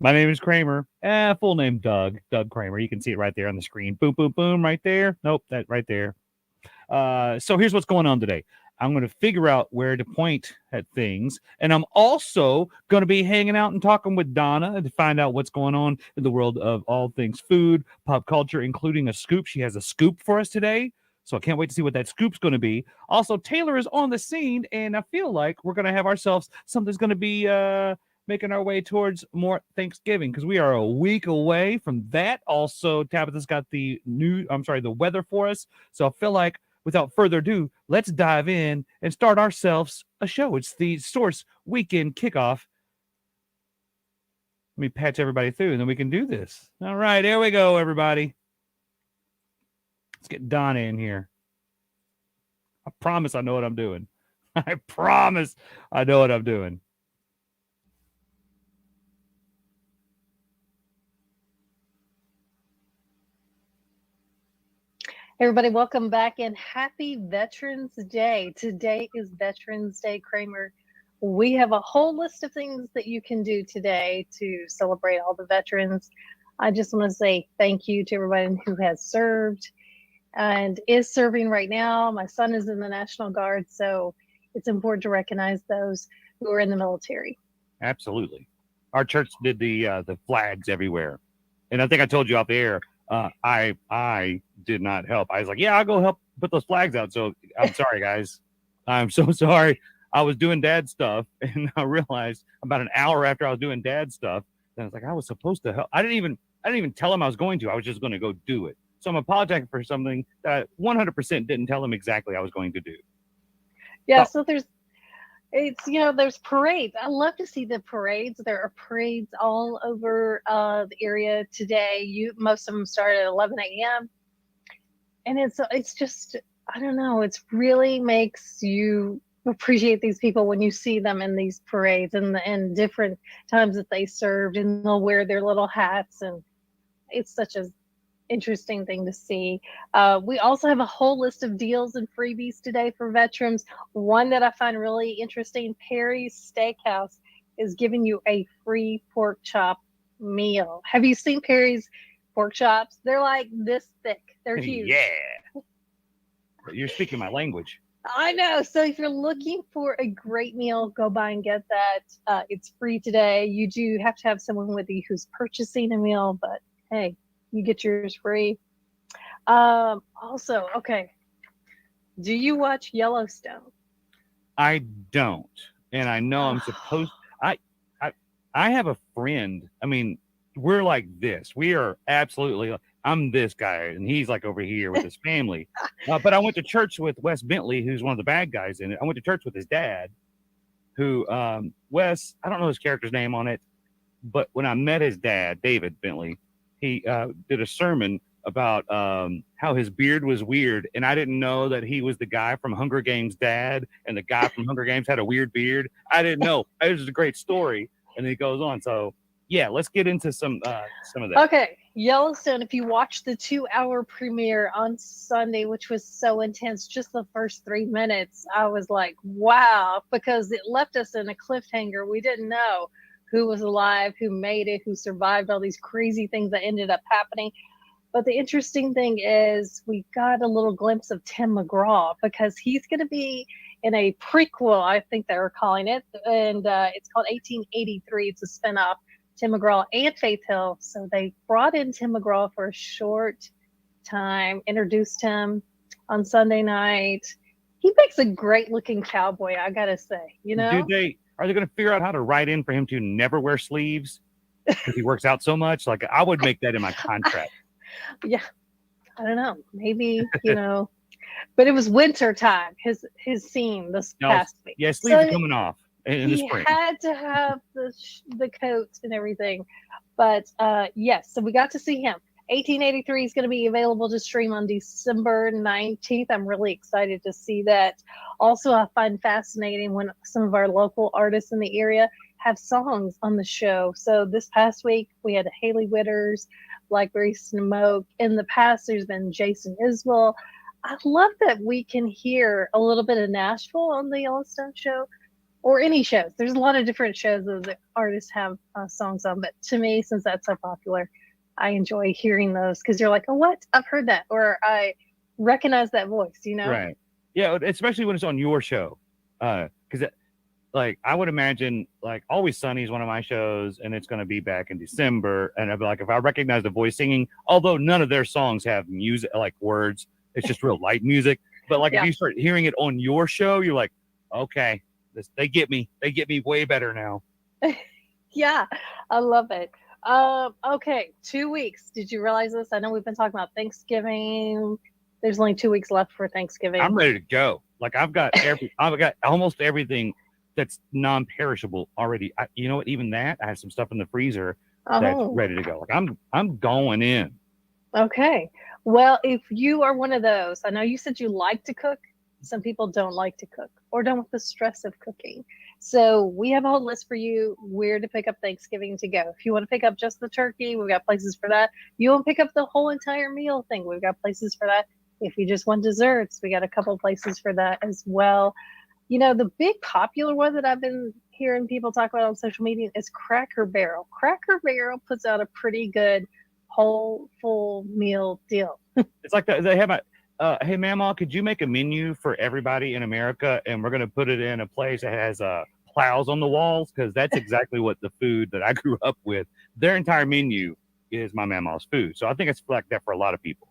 My name is Kramer. Full name Doug. Doug Kramer. You can see it right there on the screen. Boom, boom, boom, right there. Nope, that right there. So here's what's going on today. I'm going to figure out where to point at things. And I'm also going to be hanging out and talking with Donna to find out what's going on in the world of all things food, pop culture, including a scoop. She has a scoop for us today. So I can't wait to see what that scoop's going to be. Also, Taylor is on the scene, and I feel like we're going to have ourselves something's going to be making our way towards more Thanksgiving because we are a week away from that. Also, Tabitha's got the weather for us. So I feel like without further ado, let's dive in and start ourselves a show. It's the Source Weekend Kickoff. Let me patch everybody through and then we can do this. All right, here we go, everybody. Let's get Donna in here. I promise I know what I'm doing. I promise I know what I'm doing. Everybody, welcome back and happy Veterans Day. Today is Veterans Day, Kramer. We have a whole list of things that you can do today to celebrate all the veterans. I just want to say thank you to everybody who has served and is serving right now. My son is in the National Guard, so it's important to recognize those who are in the military. Absolutely. Our church did the flags everywhere. And I think I told you off the air, I did not help. I was like, yeah, I'll go help put those flags out. So I'm sorry, guys. I'm so sorry. I was doing dad stuff, and I realized about an hour after I was doing dad stuff, that I was like, I was supposed to help. I didn't even tell him I was going to. I was just going to go do it. So I'm apologizing for something that I 100% didn't tell him exactly I was going to do. Yeah, so there's parades. I love to see the parades. There are parades all over the area today. Most of them start at 11 a.m. and it's just, I don't know, it's really makes you appreciate these people when you see them in these parades and different times that they served, and they'll wear their little hats, and it's such a interesting thing to see. We also have a whole list of deals and freebies today for veterans. One that I find really interesting, Perry's Steakhouse is giving you a free pork chop meal. Have you seen Perry's pork chops? They're like this thick. They're huge. Yeah. You're speaking my language. I know. So if you're looking for a great meal, go by and get that. It's free today. You do have to have someone with you who's purchasing a meal, but hey, you get yours free. Also, okay. Do you watch Yellowstone? I don't. And I know I'm supposed I have a friend. I mean, we're like this. We are absolutely I'm this guy and he's like over here with his family. But I went to church with Wes Bentley, who's one of the bad guys in it. I went to church with his dad, who Wes, I don't know his character's name on it, but when I met his dad, David Bentley, he did a sermon about how his beard was weird, and I didn't know that he was the guy from Hunger Games' dad, and the guy from Hunger Games had a weird beard. I didn't know. It was a great story, and then he goes on. So yeah, let's get into some of that. Okay, Yellowstone. If you watched the 2-hour premiere on Sunday, which was so intense, just the first 3 minutes, I was like, wow, because it left us in a cliffhanger. We didn't know who was alive, who made it, who survived all these crazy things that ended up happening. But the interesting thing is we got a little glimpse of Tim McGraw because he's going to be in a prequel, I think they were calling it, and it's called 1883. It's a spinoff, Tim McGraw and Faith Hill. So they brought in Tim McGraw for a short time, introduced him on Sunday night. He makes a great looking cowboy, I got to say, you know? Are they going to figure out how to write in for him to never wear sleeves because he works out so much? Like I would make that in my contract. Yeah, I don't know. Maybe, but it was winter time. His scene this past week. Yeah, sleeves are coming off in the spring. He had to have the coat and everything. But yes, so we got to see him. 1883 is going to be available to stream on December 19th. I'm really excited to see that. Also, I find fascinating when some of our local artists in the area have songs on the show. So this past week, we had Haley Witters, Blackberry Smoke. In the past, there's been Jason Isbell. I love that we can hear a little bit of Nashville on the Yellowstone show, or any shows. There's a lot of different shows that the artists have songs on, but to me, since that's so popular, I enjoy hearing those because you're like, oh, what? I've heard that, or I recognize that voice. You know? Right. Yeah, especially when it's on your show. Because like I would imagine like Always Sunny is one of my shows and it's going to be back in December and I'd be like if I recognize the voice singing, although none of their songs have music like words, it's just real light music, but like if Yeah. you start hearing it on your show you're like okay, they get me way better now. Yeah, I love it. Okay, 2 weeks. Did you realize this? I know we've been talking about Thanksgiving. There's only 2 weeks left for Thanksgiving. I'm ready to go. Like I've got almost everything that's non-perishable already. You know what, even that I have some stuff in the freezer that's Oh, ready to go. Like I'm going in. okay. Well, if you are one of those, I know you said you like to cook. Some people don't like to cook or don't want the stress of cooking. So we have a whole list for you where to pick up Thanksgiving to go. If you want to pick up just the turkey, we've got places for that. You want to pick up the whole entire meal thing, we've got places for that. If you just want desserts, we got a couple places for that as well. You know, the big popular one that I've been hearing people talk about on social media is Cracker Barrel. Cracker Barrel puts out a pretty good whole full meal deal. It's like they have a hey mama, could you make a menu for everybody in America and we're gonna put it in a place that has plows on the walls? Because that's exactly what the food that I grew up with. Their entire menu is my mama's food. So I think it's like that for a lot of people.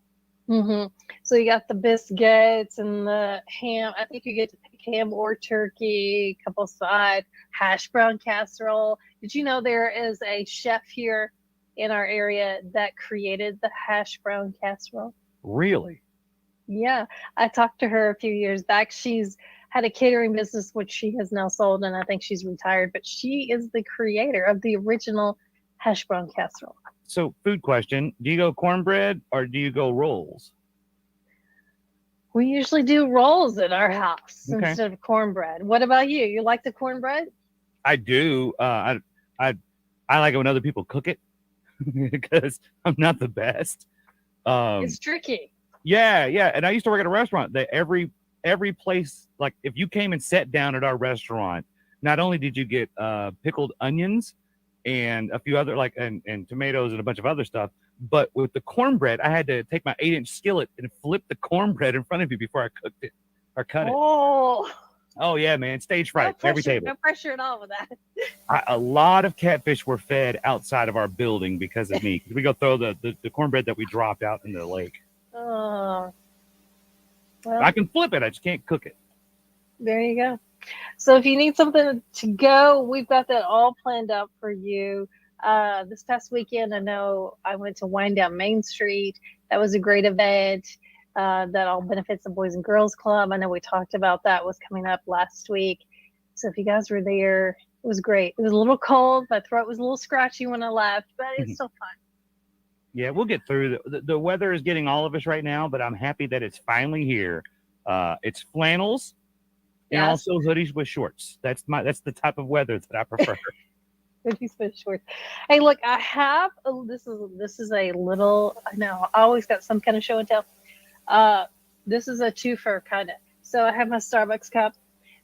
Mm-hmm. So you got the biscuits and the ham. I think you get to pick ham or turkey, a couple sides, hash brown casserole. Did you know there is a chef here in our area that created the hash brown casserole? Really? Yeah, I talked to her a few years back. She's had a catering business, which she has now sold, and I think she's retired, but she is the creator of the original hash brown casserole. So food question: do you go cornbread or do you go rolls? We usually do rolls at our house Okay, instead of cornbread. What about you? You like the cornbread? I do. I I like it when other people cook it because I'm not the best. Um, It's tricky. Yeah, yeah. And I used to work at a restaurant that every place, like if you came and sat down at our restaurant, not only did you get pickled onions and a few other like and tomatoes and a bunch of other stuff, but with the cornbread, I had to take my 8-inch skillet and flip the cornbread in front of you before I cooked it or cut it. Oh, Oh yeah, man, stage no fright every pressure, table. no pressure at all with that. A lot of catfish were fed outside of our building because of me. We go throw the cornbread that we dropped out in the lake. Oh, I well, can flip it, I just can't cook it. there you go. So if you need something to go, we've got that all planned out for you. This past weekend, I know I went to Wind Down Main Street. That was a great event. That all benefits the Boys and Girls Club. I know we talked about that was coming up last week. So if you guys were there, it was great. It was a little cold. My throat was a little scratchy when I left, but it's still fun. Yeah, we'll get through. The weather is getting all of us right now, but I'm happy that it's finally here. It's flannels and Yes. also hoodies with shorts. That's the type of weather that I prefer. Hoodies with shorts. Hey, look, I have this is a little. I know I always got some kind of show and tell. Uh, this is a twofer kind of. So I have my Starbucks cup.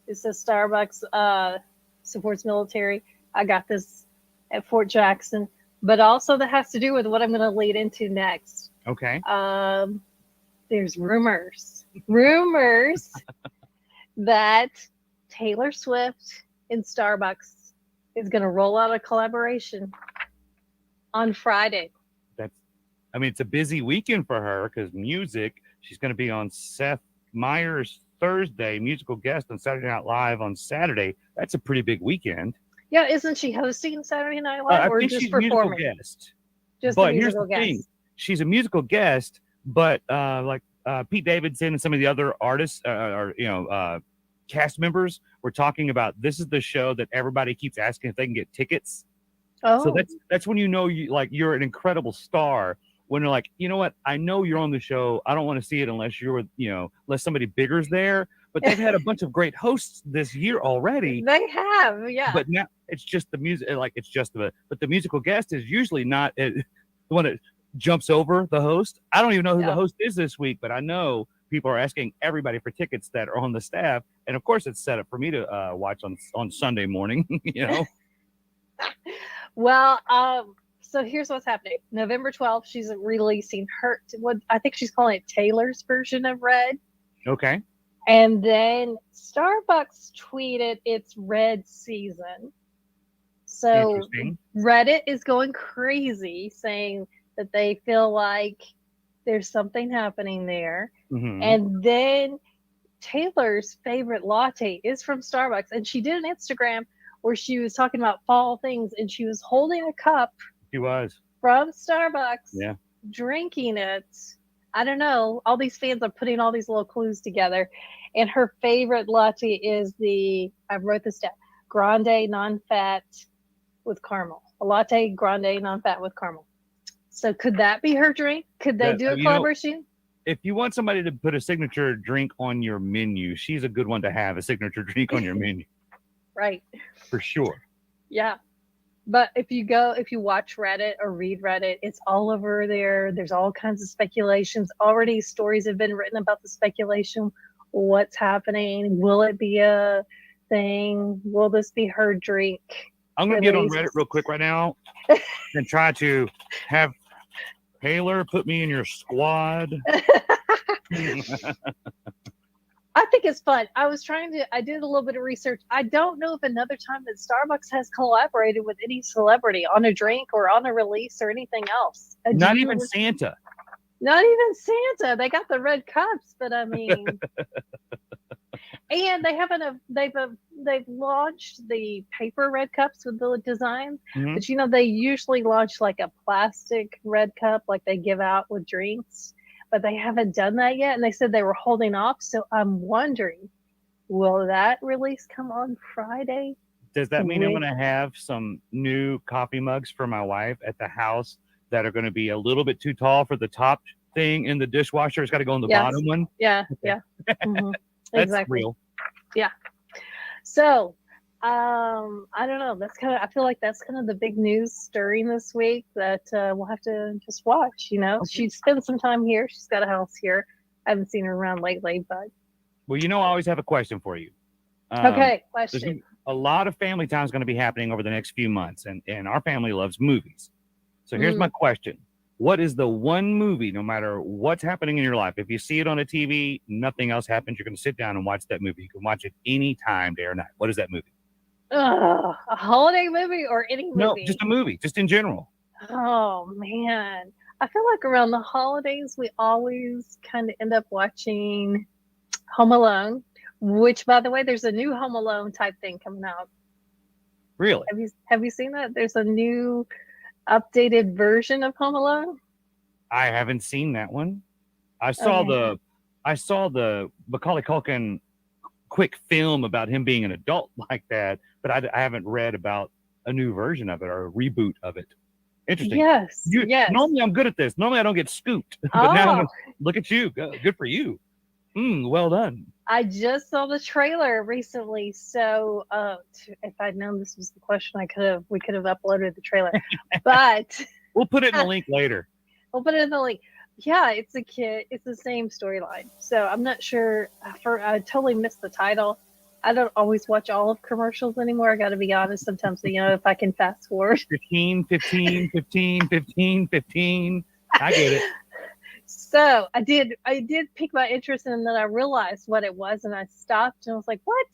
It says Starbucks supports military. I got this at Fort Jackson, but also that has to do with what I'm going to lead into next. Okay. There's rumors that Taylor Swift and Starbucks is going to roll out a collaboration on Friday. That's I mean, it's a busy weekend for her because music. She's going to be on Seth Meyers Thursday, musical guest on Saturday Night Live on Saturday. That's a pretty big weekend. Yeah, isn't she hosting Saturday Night Live I or think just she's a musical performing? guest. Just a But here's musical the thing: guest. she's a musical guest, but like Pete Davidson and some of the other artists or cast members were talking about this is the show that everybody keeps asking if they can get tickets. So Oh, that's when you know you're an incredible star. When they're like, you know what, I know you're on the show. I don't want to see it unless unless somebody bigger's there. But they've had a bunch of great hosts this year already. they have, yeah. But now it's just the music, like it's just but the musical guest is usually not the one that jumps over the host. I don't even know who the Yeah. host is this week, but I know people are asking everybody for tickets that are on the staff, and of course, it's set up for me to watch on Sunday morning. You know. Well, so here's what's happening. November 12th, she's releasing what I think she's calling it Taylor's version of Red. Okay. And then Starbucks tweeted it's Red season. So Reddit is going crazy saying that they feel like there's something happening there. Mm-hmm. And then Taylor's favorite latte is from Starbucks. And she did an Instagram where she was talking about fall things, and she was holding a cup. She was. From Starbucks. Yeah. Drinking it. I don't know. All these fans are putting all these little clues together. And her favorite latte is I wrote this down, grande non-fat with caramel. A latte grande non-fat with caramel. So could that be her drink? Could they do a collaboration? If you want somebody to put a signature drink on your menu, she's a good one to have, a signature drink on your menu. Right. For sure. Yeah. But if you watch Reddit or read Reddit, it's all over there. There's all kinds of speculations. Already stories have been written about the speculation. What's happening? Will it be a thing? Will this be her drink? I'm going to get on Reddit real quick right now and try to have Taylor put me in your squad. I think it's fun. I did a little bit of research. I don't know if another time that Starbucks has collaborated with any celebrity on a drink or on a release or anything else. Not even Santa. Not even Santa. They got the red cups, but I mean, and they've launched the paper red cups with the designs, but they usually launch like a plastic red cup like they give out with drinks. But they haven't done that yet, and they said they were holding off. So I'm wondering, will that release come on Friday? Does that mean I'm going to have some new coffee mugs for my wife at the house that are going to be a little bit too tall for the top thing in the dishwasher? It's got to go in the bottom one. Yeah, yeah. Mm-hmm. That's exactly. real. Yeah. So I don't know. I feel like that's kind of the big news stirring this week that we'll have to just watch. Okay. She spent some time here. She's got a house here. I haven't seen her around lately, but. Well, I always have a question for you. Okay, question. A lot of family time is going to be happening over the next few months, and our family loves movies. So here's my question. What is the one movie, no matter what's happening in your life, if you see it on a TV, nothing else happens, you're going to sit down and watch that movie. You can watch it any time, day or night. What is that movie? A holiday movie or any movie? No, just a movie, just in general. Oh, man. I feel like around the holidays, we always kind of end up watching Home Alone, which, by the way, there's a new Home Alone type thing coming out. Really? Have you seen that? There's a new updated version of Home Alone. I haven't seen that one. I saw the Macaulay Culkin quick film about him being an adult like that, but I haven't read about a new version of it or a reboot of it. Interesting. Yes. Yes. Normally I'm good at this. Normally I don't get scooped, but now look at you. Good for you. Well done. I just saw the trailer recently, so if I'd known this was the question, we could have uploaded the trailer, but we'll put it in the link later. We'll put it in the link. Yeah, it's a kid. It's the same storyline. So I'm not sure. I totally missed the title. I don't always watch all of commercials anymore. I got to be honest. Sometimes, if I can fast forward. 15. I get it. So I did pique my interest, and then I realized what it was, and I stopped and I was like, what?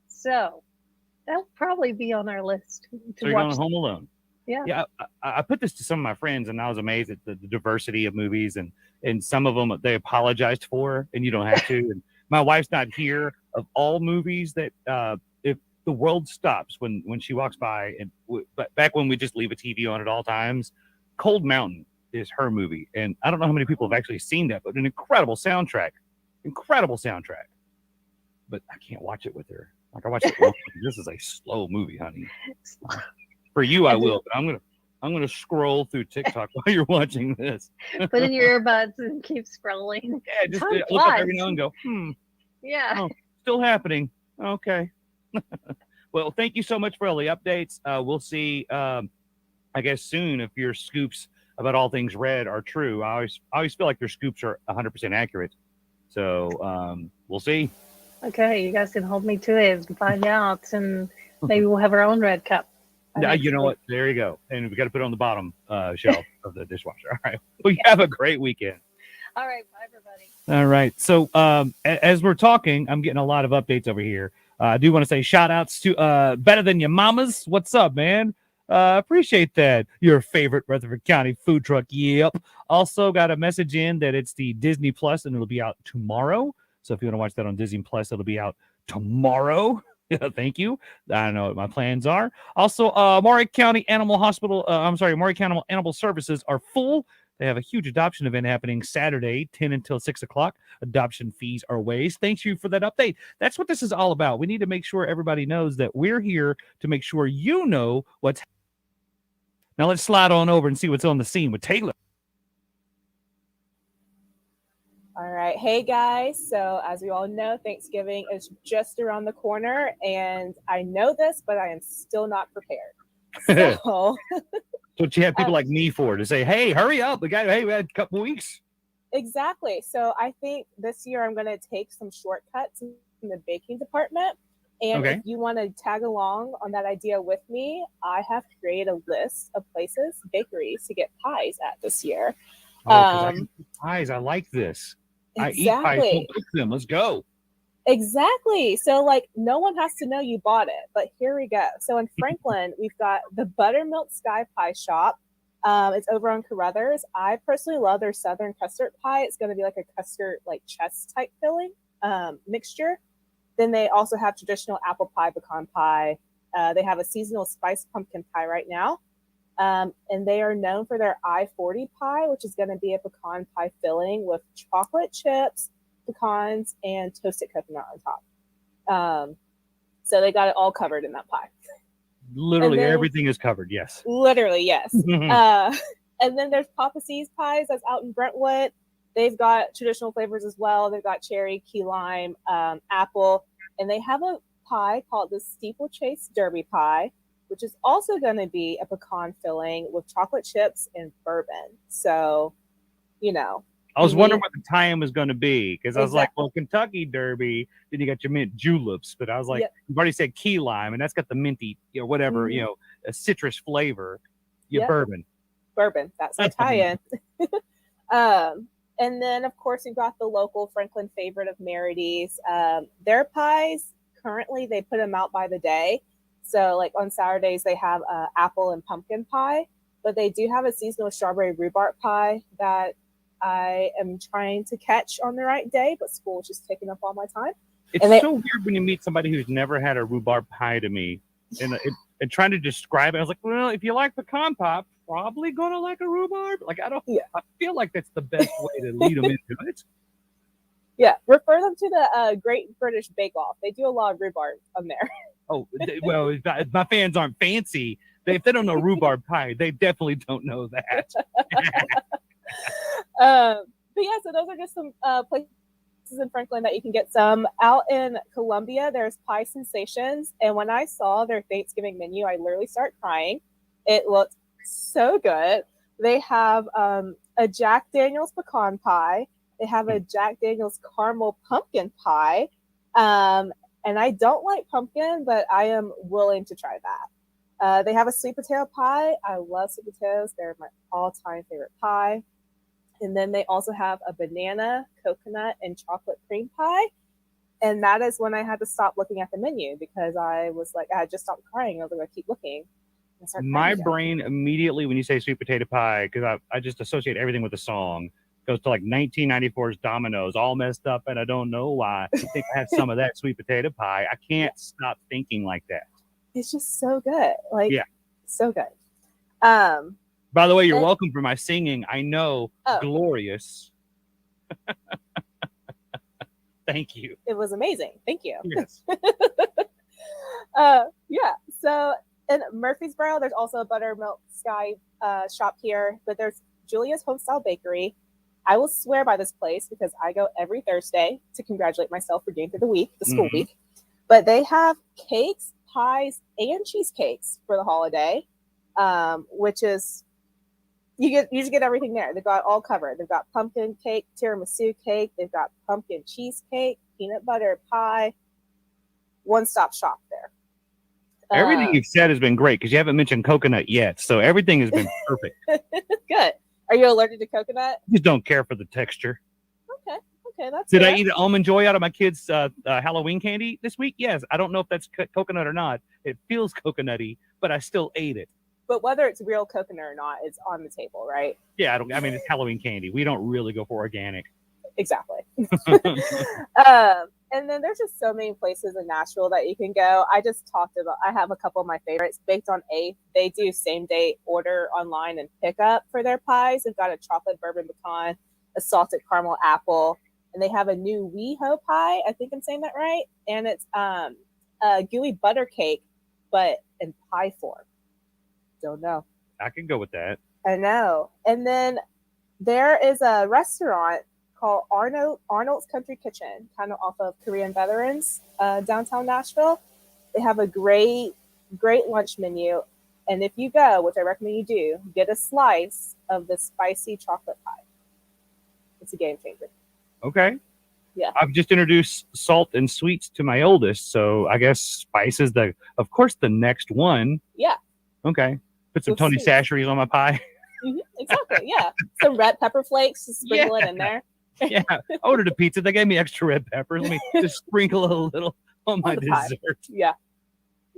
So that'll probably be on our list to so you're going Home Alone. Yeah. I put this to some of my friends, and I was amazed at the diversity of movies, and some of them they apologized for, and you don't have to. And my wife's not here. Of all movies that if the world stops when she walks by, but back when we just leave a TV on at all times, Cold Mountain is her movie, and I don't know how many people have actually seen that, but an incredible soundtrack. But I can't watch it with her. Like I watch it. This is a slow movie, honey. For you, I will, but I'm gonna scroll through TikTok while you're watching this. Put in your earbuds and keep scrolling. Yeah, just look up every now and go, Yeah. Oh, still happening. Okay. Well, thank you so much for all the updates. We'll see, I guess, soon if your scoops about all things red are true. I always feel like your scoops are 100% accurate. So we'll see. Okay, you guys can hold me to it and find out, and maybe we'll have our own red cup by Yeah, next you know week. what? There you go. And we got to put it on the bottom shelf of the dishwasher. All right. Well, you have a great weekend. All right, bye everybody. All right. So as we're talking, I'm getting a lot of updates over here. I do want to say shout outs to Better Than Your Mamas. What's up, man? Appreciate that. Your favorite Rutherford County food truck. Yep. Also got a message in that it's the Disney Plus and it'll be out tomorrow. So if you want to watch that on Disney Plus, it'll be out tomorrow. Yeah, thank you. I don't know what my plans are. Also, Maury County Animal Hospital. I'm sorry, Maury County Animal Services are full. They have a huge adoption event happening Saturday, 10 until 6 o'clock. Adoption fees are waived. Thanks you for that update. That's what this is all about. We need to make sure everybody knows that we're here to make sure you know what's. Now let's slide on over and see what's on the scene with Taylor. All right. Hey, guys. So, as we all know, Thanksgiving is just around the corner. And I know this, but I am still not prepared. So, That's what you have people like me for, to say, hey, hurry up. Hey, we had a couple weeks. exactly. So, I think this year I'm going to take some shortcuts in the baking department. And Okay. if you want to tag along on that idea with me, I have created a list of places, bakeries to get pies at this year. Oh, because I can eat pies. I like this. I eat pies. Don't Exactly. cook them. Let's go. Exactly. So, like, no one has to know you bought it, but here we go. So, in Franklin, we've got the Buttermilk Sky Pie Shop. It's over on Carruthers. I personally love their Southern custard pie. It's going to be like a custard, like chest type filling mixture. Then they also have traditional apple pie, pecan pie. They have a seasonal spiced pumpkin pie right now. And they are known for their I-40 pie, which is going to be a pecan pie filling with chocolate chips, pecans, and toasted coconut on top. So they got it all covered in that pie. Literally then- everything is covered. Yes. Literally, yes. And then there's Papa C's Pies that's out in Brentwood. They've got traditional flavors as well. They've got cherry, key lime, apple, and they have a pie called the Steeplechase Derby Pie, which is also going to be a pecan filling with chocolate chips and bourbon. So, you know, I was wondering what the tie-in was going to be, because I was like, Exactly. well, Kentucky Derby, then you got your mint juleps, but I was like, Yep. you've already said key lime, and that's got the minty, whatever, Mhm. a citrus flavor. Your Yep. bourbon. bourbon. That's my That's funny. tie-in. And then, of course, we've got the local Franklin favorite of Meridy's. Their pies, currently, they put them out by the day. So, like on Saturdays, they have apple and pumpkin pie, but they do have a seasonal strawberry rhubarb pie that I am trying to catch on the right day, but school is just taking up all my time. It's And they- so weird when you meet somebody who's never had a rhubarb pie to me, and trying to describe it. I was like, well, if you like pecan pie, probably gonna like a rhubarb. Like I feel like that's the best way to lead them into it. Yeah, refer them to the Great British Bake Off. They do a lot of rhubarb on there. Oh, well, if my fans aren't fancy. If they don't know rhubarb pie, they definitely don't know that. But yeah, so those are just some places in Franklin that you can get some. Out in Columbia, there's Pie Sensations. And when I saw their Thanksgiving menu, I literally started crying. It looked so good. They have a Jack Daniel's pecan pie. They have a Jack Daniel's caramel pumpkin pie. And I don't like pumpkin, but I am willing to try that. They have a sweet potato pie. I love sweet potatoes. They're my all-time favorite pie. And then they also have a banana, coconut, and chocolate cream pie. And that is when I had to stop looking at the menu because I was like, I had just stopped crying. I was like, I keep looking. My brain immediately, when you say sweet potato pie, because I just associate everything with the song, goes to like 1994's Domino's, all messed up, and I don't know why. I think I have some of that sweet potato pie. I can't stop thinking like that. It's just so good. Like, yeah, so good. By the way, you're welcome for my singing. I know, glorious. Thank you. It was amazing. Thank you. Yes. Yeah. So in Murfreesboro, there's also a Buttermilk Sky shop here, but there's Julia's Homestyle Bakery. I will swear by this place because I go every Thursday to congratulate myself for getting through the week, the school week. But they have cakes, pies, and cheesecakes for the holiday, which is You usually get everything there. They've got all covered. They've got pumpkin cake, tiramisu cake. They've got pumpkin cheesecake, peanut butter pie. One-stop shop there. Everything you've said has been great because you haven't mentioned coconut yet. So everything has been perfect. Good. Are you allergic to coconut? Just don't care for the texture. Okay, that's Did fair. I eat an almond joy out of my kids' Halloween candy this week? Yes. I don't know if that's coconut or not. It feels coconutty, but I still ate it. But whether it's real coconut or not, it's on the table, right? Yeah, I mean, it's Halloween candy. We don't really go for organic. Exactly. And then there's just so many places in Nashville that you can go. I have a couple of my favorites. Baked on 8th, they do same day order online and pick up for their pies. They've got a chocolate bourbon pecan, a salted caramel apple, and they have a new WeHo pie. I think I'm saying that right. And it's a gooey butter cake, but in pie form. Don't know. I can go with that. I know. And then there is a restaurant called Arnold's Country Kitchen, kind of off of Korean Veterans, downtown Nashville. They have a great lunch menu. And if you go, which I recommend you do, get a slice of the spicy chocolate pie. It's a game changer. Okay. Yeah. I've just introduced salt and sweets to my oldest, so I guess spice is of course, the next one. Yeah. Okay. Put some With Tony sweets. Chachere's on my pie. Mm-hmm, exactly. Yeah. Some red pepper flakes, just sprinkle it in there. Yeah. I ordered a pizza. They gave me extra red peppers. Let me just sprinkle a little on my On the pie. dessert. Yeah.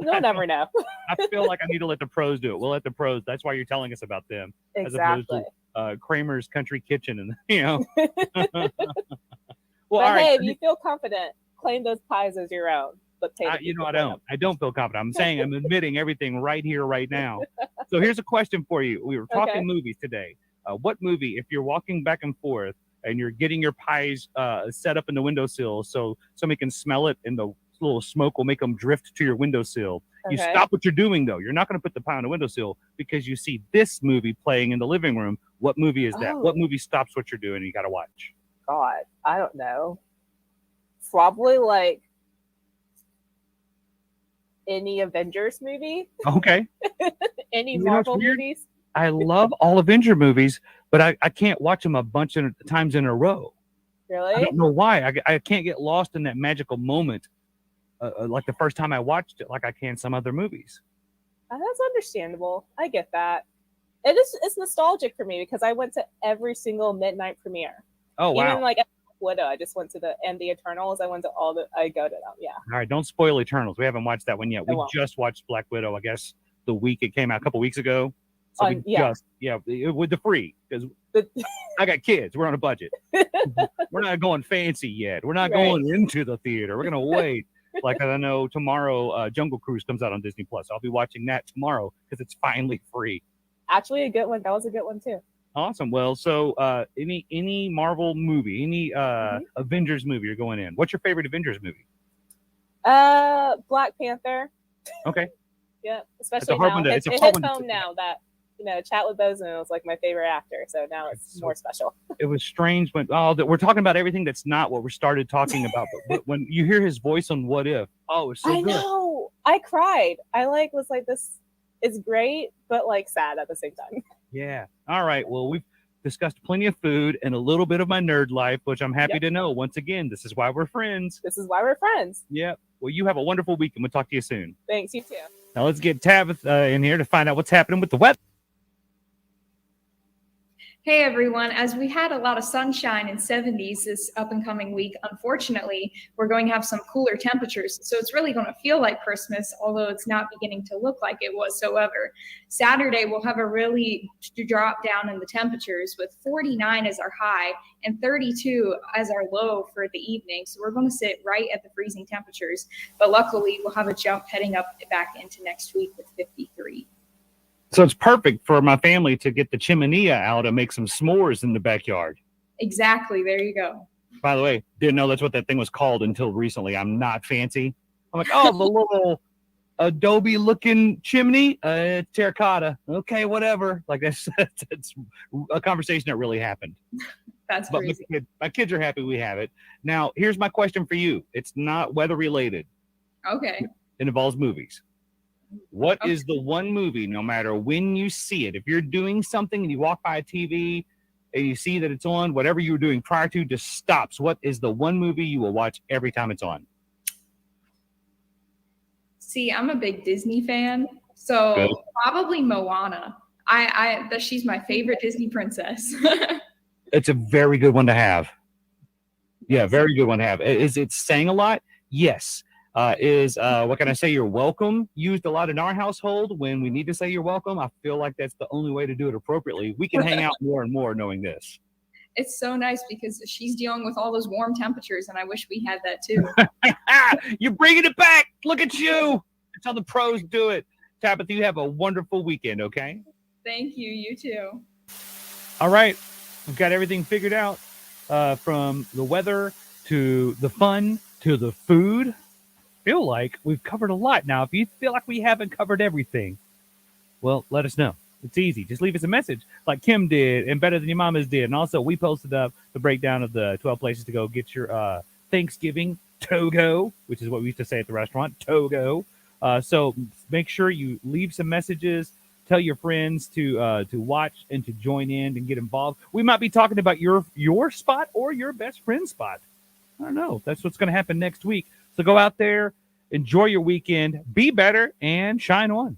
You'll never know. I feel like I need to let the pros do it. We'll let the pros. That's why you're telling us about them. Exactly. As opposed to Kramer's Country Kitchen. And, well, But all right. hey, if you feel confident, claim those pies as your own. But pay the people I for them. don't. I don't feel confident. I'm saying I'm admitting everything right here, right now. So here's a question for you. We were talking Okay. movies today. What movie, if you're walking back and forth and you're getting your pies set up in the windowsill so somebody can smell it and the little smoke will make them drift to your windowsill. You Okay. stop what you're doing, though. You're not going to put the pie on the windowsill because you see this movie playing in the living room. What movie is that? Oh. What movie stops what you're doing and you got to watch? God, I don't know. Probably like any Avengers movie, Okay. any You know, it's Marvel weird. movies. I love all Avenger movies, but I can't watch them a bunch of times in a row. I Really? don't know why. I can't get lost in that magical moment like the first time I watched it, like I can some other movies. That's understandable. I get that. It's nostalgic for me because I went to every single midnight premiere. Oh, wow. Even like Widow, I just went to and the Eternals. I went to I go to them. Yeah. All right, don't spoil Eternals. We haven't watched that one yet. I We won't. just watched Black Widow, I guess, the week it came out, a couple weeks ago. So with the free, because I got kids. We're on a budget. We're not going fancy yet. We're not Right. going into the theater. We're going to wait. Like I know tomorrow, Jungle Cruise comes out on Disney Plus. I'll be watching that tomorrow because it's finally free. Actually, a good one. That was a good one too. Awesome. Well, so any Marvel movie, any Avengers movie you're going in. What's your favorite Avengers movie? Black Panther. Okay. Yeah, especially hard now. one to- It it's a hits hard one to home pick. now that Chadwick Boseman was like my favorite actor, so now it's more special. It was strange when we're talking about everything that's not what we started talking about. But when you hear his voice on What If, it's so I good. know. I cried. I was like, this is great, but like sad at the same time. Yeah. All right. Well, we've discussed plenty of food and a little bit of my nerd life, which I'm happy Yep. to know. Once again, this is why we're friends. This is why we're friends. Yeah. Well, you have a wonderful week, and we'll talk to you soon. Thanks, you too. Now let's get Tabitha in here to find out what's happening with the weather. Hey everyone, as we had a lot of sunshine and 70s this up and coming week, unfortunately, we're going to have some cooler temperatures. So it's really going to feel like Christmas, although it's not beginning to look like it whatsoever. Saturday, we'll have a really drop down in the temperatures with 49 as our high and 32 as our low for the evening. So we're going to sit right at the freezing temperatures. But luckily, we'll have a jump heading up back into next week with 53. So it's perfect for my family to get the chimenea out and make some s'mores in the backyard. Exactly. There you go. By the way, didn't know that's what that thing was called until recently. I'm not fancy. I'm like, the little Adobe looking chimney, terracotta. Okay, whatever. Like that's a conversation that really happened. That's But crazy. my kids are happy we have it. Now, here's my question for you. It's not weather related. Okay. It involves movies. What Okay. is the one movie, no matter when you see it, if you're doing something and you walk by a TV and you see that it's on, whatever you were doing prior to just stops. What is the one movie you will watch every time it's on? See, I'm a big Disney fan, Good. so probably Moana. She's my favorite Disney princess. It's a very good one to have. Yeah, very good one to have. Is it saying a lot? Yes. What can I say? You're welcome used a lot in our household when we need to say you're welcome. I feel like that's the only way to do it appropriately. We can hang out more and more knowing this. It's so nice because she's dealing with all those warm temperatures, and I wish we had that too. You're bringing it back. Look at you. That's how the pros do it. Tabitha, you have a wonderful weekend, okay? Thank you. You too. All right. We've got everything figured out from the weather to the fun to the food. Feel like we've covered a lot. Now, if you feel like we haven't covered everything, well, let us know. It's easy. Just leave us a message like Kim did and Better Than Your Mama's did. And also, we posted up the breakdown of the 12 places to go get your Thanksgiving Togo, which is what we used to say at the restaurant, Togo. So make sure you leave some messages. Tell your friends to watch and to join in and get involved. We might be talking about your spot or your best friend's spot. I don't know. That's what's going to happen next week. So go out there, enjoy your weekend, be better, and shine on.